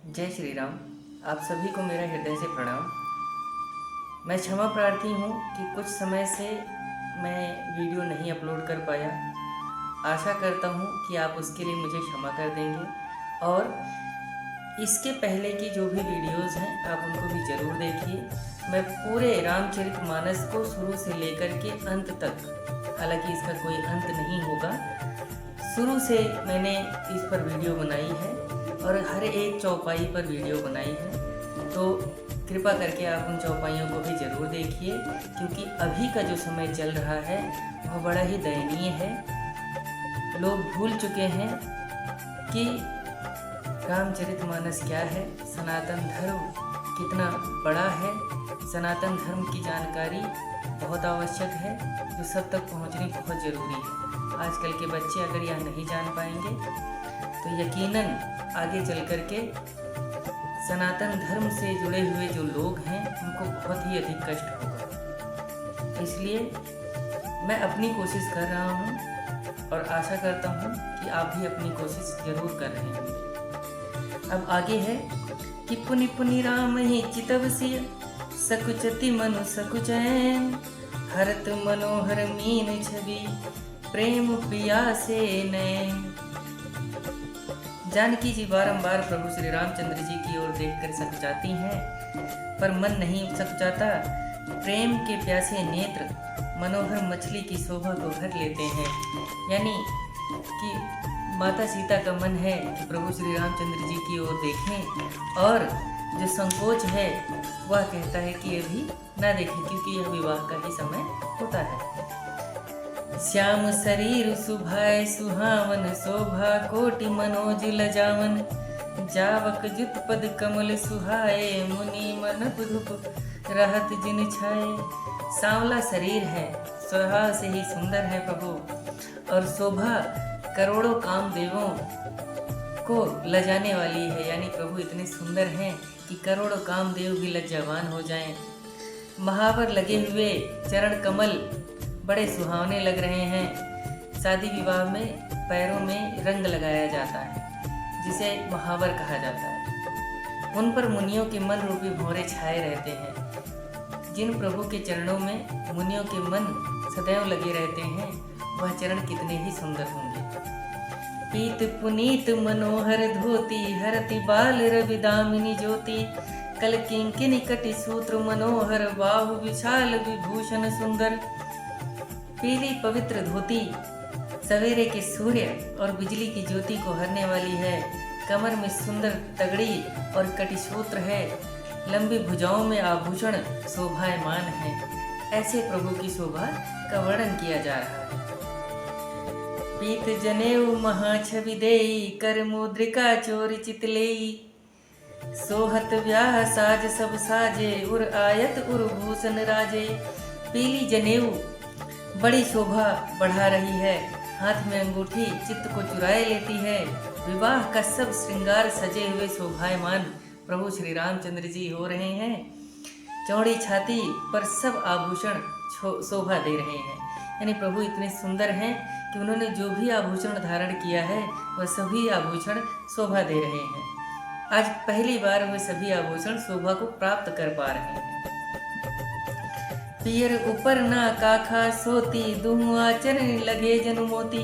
जय श्री राम। आप सभी को मेरा हृदय से प्रणाम। मैं क्षमा प्रार्थी हूँ कि कुछ समय से मैं वीडियो नहीं अपलोड कर पाया। आशा करता हूँ कि आप उसके लिए मुझे क्षमा कर देंगे और इसके पहले की जो भी वीडियोस हैं आप उनको भी ज़रूर देखिए। मैं पूरे रामचरितमानस को शुरू से लेकर के अंत तक, हालांकि इसका कोई अंत नहीं होगा, शुरू से मैंने इस पर वीडियो बनाई है और हर एक चौपाई पर वीडियो बनाई है। तो कृपा करके आप उन चौपाइयों को भी ज़रूर देखिए, क्योंकि अभी का जो समय चल रहा है वह बड़ा ही दयनीय है। लोग भूल चुके हैं कि रामचरितमानस क्या है, सनातन धर्म कितना बड़ा है। सनातन धर्म की जानकारी बहुत आवश्यक है, जो सब तक पहुंचनी बहुत ज़रूरी है। आजकल के बच्चे अगर यह नहीं जान पाएंगे तो यकीनन आगे चल कर के सनातन धर्म से जुड़े हुए जो लोग हैं उनको बहुत ही अधिक कष्ट होगा। इसलिए मैं अपनी कोशिश कर रहा हूँ और आशा करता हूँ कि आप भी अपनी कोशिश ज़रूर कर रहे हैं। अब आगे है कि पुनि पुनि राम ही चितवसिय, सकुचति मनु सकुचैन, हरत मनोहर मीन छवि, प्रेम पिया से नैन। जानकी जी बारंबार प्रभु श्री रामचंद्र जी की ओर देखकर सकुचाती हैं, पर मन नहीं सकुचाता। प्रेम के प्यासे नेत्र मनोहर मछली की शोभा को भर लेते हैं। यानी कि माता सीता का मन है कि प्रभु श्री रामचंद्र जी की ओर देखें, और जो संकोच है वह कहता है कि अभी ना देखें, क्योंकि यह विवाह का ही समय होता है। श्याम शरीर सुभाय सुहावन, शोभा कोटि मनोज लजावन, जावक जुत पद कमल सुहाए, मुनि मन धुप रहत जिन छाए। सांवला शरीर है, स्वभाव से ही सुंदर है प्रभु, और शोभा करोड़ों कामदेवों को लजाने वाली है। यानी प्रभु इतने सुंदर हैं कि करोड़ों कामदेव भी लज्जावान हो जाएं। महावर लगे हुए चरण कमल बड़े सुहावने लग रहे हैं। शादी विवाह में पैरों में रंग लगाया जाता है, जिसे महावर कहा जाता है। उन पर मुनियों के मन रूपी भंवरे छाए रहते हैं। जिन प्रभु के चरणों में मुनियों के मन सदैव लगे रहते हैं, वह चरण कितने ही सुंदर होंगे। पीत पुनीत मनोहर धोती, हरति बाल रवि दामिनी ज्योति, कल किंकिनी कटि सूत्र मनोहर, बाहु विशाल विभूषण सुंदर। पीली पवित्र धोती सवेरे के सूर्य और बिजली की ज्योति को हरने वाली है। कमर में सुंदर तगड़ी और कटिसूत्र है। लंबी भुजाओं में आभूषण शोभायमान है। ऐसे प्रभु की शोभा का वर्णन किया जा रहा है। पीत जनेऊ महाछवि देई, कर मुद्रिका चोर चितलेई, सोहत व्याह साज सब साजे, उर आयत उर भूषण राजे। पीली जनेऊ बड़ी शोभा बढ़ा रही है, हाथ में अंगूठी चित्त को चुराए लेती है। विवाह का सब श्रृंगार सजे हुए शोभायमान प्रभु श्री रामचंद्र जी हो रहे हैं। चौड़ी छाती पर सब आभूषण शोभा दे रहे हैं। यानी प्रभु इतने सुंदर हैं कि उन्होंने जो भी आभूषण धारण किया है वह सभी आभूषण शोभा दे रहे हैं। आज पहली बार वे सभी आभूषण शोभा को प्राप्त कर पा रहे हैं। पियर ऊपर ना काखा सोती, दुहु आचरण लगे जनु मोती,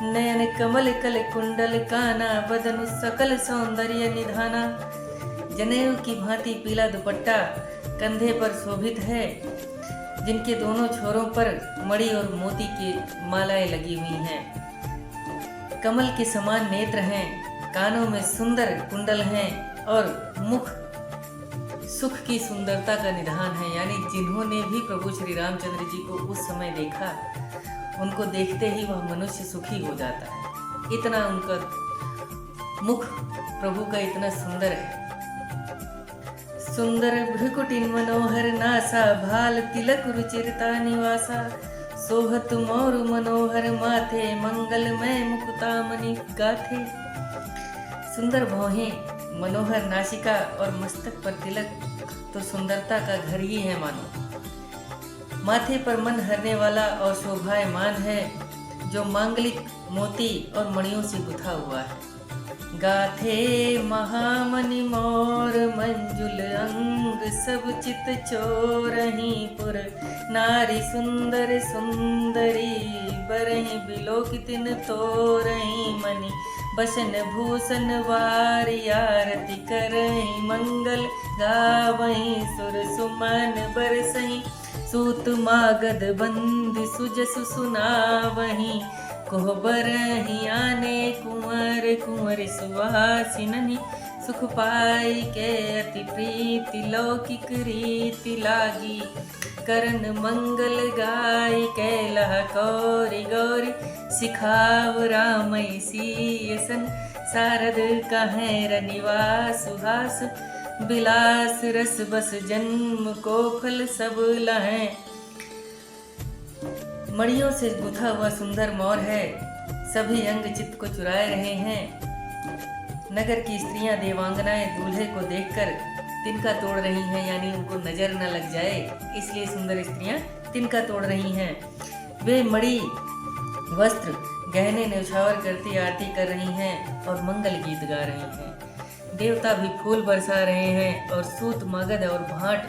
नयन कमल कल कुंडल काना, बदनु सकल सौंदर्य निधाना। जनेऊ की भांति पीला दुपट्टा कंधे पर शोभित है, जिनके दोनों छोरों पर मणि और मोती की मालाएं लगी हुई हैं। कमल के समान नेत्र हैं, कानों में सुंदर कुंडल हैं, और मुख सुख की सुंदरता का निधान है। यानी जिन्होंने भी प्रभु श्री रामचंद्र जी को उस समय देखा, उनको देखते ही वह मनुष्य सुखी हो जाता है। इतना उनका मुख प्रभु का इतना सुंदर है। सुंदर भ्रुकुटी मनोहर नासा, भाल तिलक रुचिरता निवासा, सोहत मोर मनोहर माथे, मंगलमय मुकुतामणि गाथे। सुंदर भौहें, मनोहर नासिका और मस्तक पर तिलक तो सुंदरता का घर ही है मानो। माथे पर मन हरने वाला और शोभायमान है, जो मांगलिक मोती और मणियों से गुथा हुआ है। गाथे महामणि मोर मंजुल अंग सब चित चोरही पुर नारी सुंदर सुंदरी बरही बिलोकितिन तोरही मणि बसन भूषण वारी आरती करही मंगल गावही सुर सुमन बरसही सूत मागध बंद सुजसु सुनावही कोहबर ही आने कुंवर कुंवर सुवासिनी सुख पाई के अति प्रीति लौकिक रीति लागी करण मंगल गाय कैलह कौरी गौरी सिखाव रामई सीयसन सारद कहेर निवास सुहास बिलास रस बस जन्म को फल सब लहें। मणियों से गुथा हुआ सुंदर मोर है, सभी अंग चित्त को चुराए रहे हैं। नगर की स्त्रियां देवांगनाएं दूल्हे को देखकर तिनका तोड़ रही हैं, यानी उनको नजर न लग जाए इसलिए सुंदर स्त्रियां तिनका तोड़ रही हैं। वे मणि वस्त्र गहने न्यौछावर करती आरती कर रही हैं और मंगल गीत गा रही हैं। देवता भी फूल बरसा रहे हैं और सूत मगध और भाट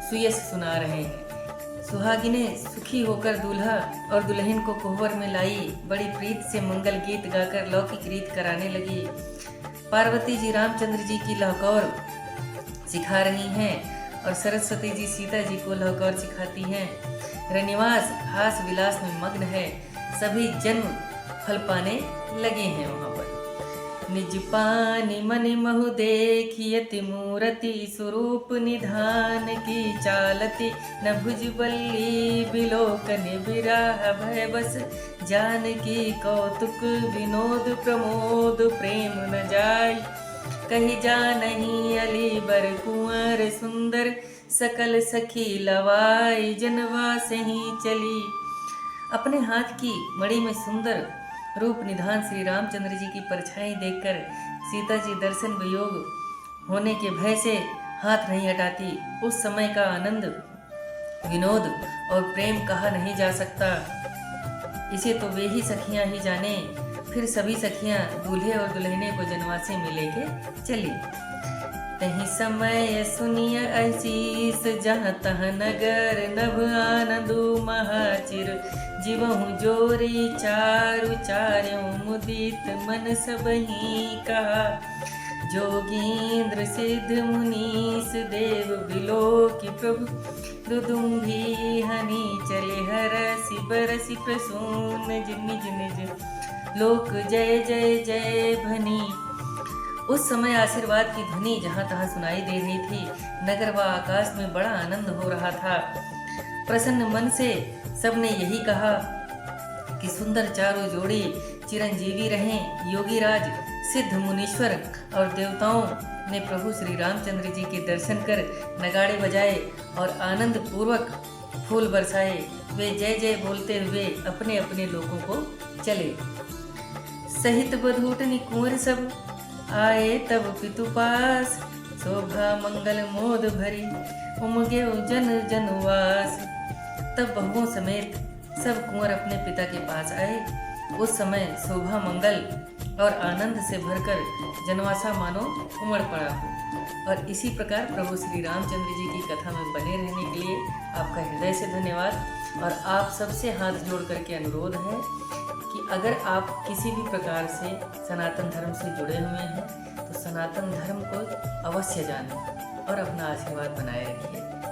सुयस सुना रहे हैं। सुहागिने सुखी होकर दूल्हा और दुल्हन को कोहबर में लाई बड़ी प्रीत से मंगल गीत गाकर लौकिक रीत कराने लगी। पार्वती जी रामचंद्र जी की लहकौर सिखा रही हैं और सरस्वती जी सीता जी को लहकौर सिखाती हैं। रनिवास हास विलास में मग्न है, सभी जन्म फल पाने लगे हैं वहाँ पर। निज पानी मनि महु देखियति मूरति स्वरूप निधान की चालती न भुजबल्ली बिलोकन बिराह भय बस जानकी कौतुक विनोद प्रमोद प्रेम न जाय कही जानही अली बर कुंवर सुंदर सकल सखी लवाई जनवा से ही चली। अपने हाथ की मणि में सुंदर रूप निधान श्री रामचंद्र जी की परछाई देखकर सीता जी दर्शन वियोग होने के भय से हाथ नहीं हटाती। उस समय का आनंद विनोद और प्रेम कहा नहीं जा सकता, इसे तो वे ही सखियां ही जाने। फिर सभी सखियां दूल्हे और दुल्हने को जनवासे में लेके चली। तही समय सुनिय असीस जहाँ तह नगर नभ आनंदु महाचिर जीवहु जोरी चारु चार्यों मुदित मन सबही कहा जोगींद्र सिद्ध मुनीस देव बिलोकी प्रभु दुदुम्भी हनी चले हरसि बरसि प्रसून जिन निज निज लोक जय जय जय भनी। उस समय आशीर्वाद की ध्वनि जहाँ तहाँ सुनाई दे रही थी। नगर व आकाश में बड़ा आनंद हो रहा था। प्रसन्न मन से सबने यही कहा कि सुंदर चारों जोड़ी चिरंजीवी रहें। योगी राज सिद्ध मुनीश्वर और देवताओं ने प्रभु श्री रामचंद्र जी के दर्शन कर नगाड़े बजाए और आनंद पूर्वक फूल बरसाए। वे जय जय बोलते हुए अपने अपने लोगों को चले। सहित बधूटनी कुंवर सब आए तब पितु पास शोभा मंगल मोद भरी उमगे जन जनवास। तब बहुओं समेत सब कुंवर अपने पिता के पास आए। उस समय शोभा मंगल और आनंद से भरकर जनवासा मानो उमड़ पड़ा हो। और इसी प्रकार प्रभु श्री रामचंद्र जी की कथा में बने रहने के लिए आपका हृदय से धन्यवाद। और आप सबसे हाथ जोड़ करके अनुरोध है कि अगर आप किसी भी प्रकार से सनातन धर्म से जुड़े हुए हैं तो सनातन धर्म को अवश्य जानें और अपना आशीर्वाद बनाए रखिए।